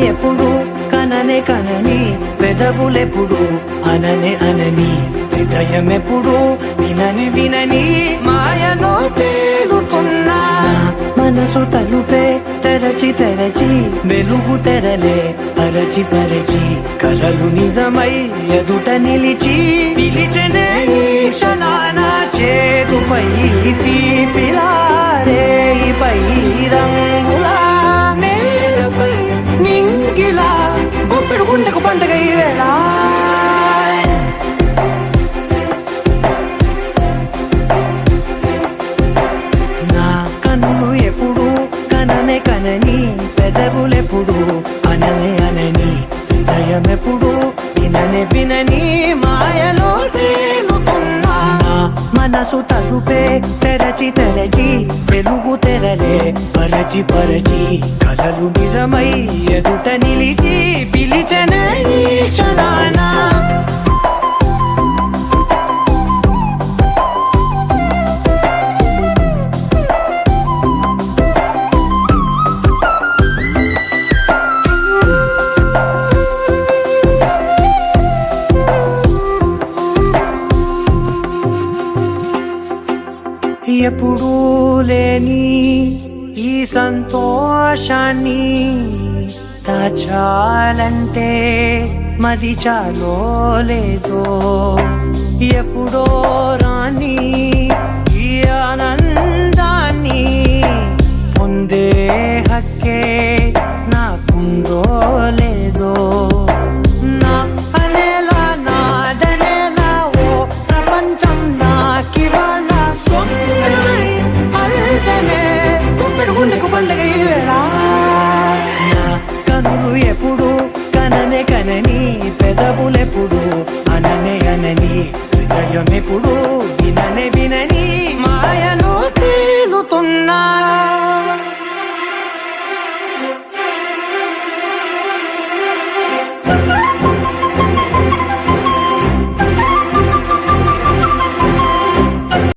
ఎప్పుడు కననే కనని పెదవులెప్పుడు అననే అనని హృదయం ఎప్పుడు వినని వినని మాయలో తేలుతున్నా మనసు తలుపే తెరచి తెరచి వెలుగు తెరలే పరచి పరచి కలలు నిజమై ఎదుట నిలిచి పిలిచెనే ఈ క్షణాన చేతుపై తీపిలారే పై రంగులా నేలపై నింగిలా గుప్పెడు గుండెకు పండగ ఈ వేళ నా కన్ను ఎప్పుడు కననే కనని పెదవులెప్పుడు అననే అనని హృదయం ఎప్పుడు విననే వినని మాయలో తేలుతున్నా మనసు తలుపే తెరచి తెరచి వెలుగు తెరలే పరచి పరచి కలలు నిజమై ఎదుట నిలిచి పిలిచెనే ఈ క్షణాన ఎప్పుడూ లేని ఈ సంతోషాన్ని దాచాలంటే మది చాలో లేదో ఎప్పుడో రాని ఈ ఆనందాన్ని పొందే హక్కే నాకుందో లేదో నా అనేలా నాదనేలా ఓ ప్రపంచం నాకివాళ గుండెకు పండగ ఈ వేళ నా కనులు ఎప్పుడు కననే కనని పెదవులెప్పుడు అననే అనని హృదయం ఎప్పుడు విననే వినని మాయలో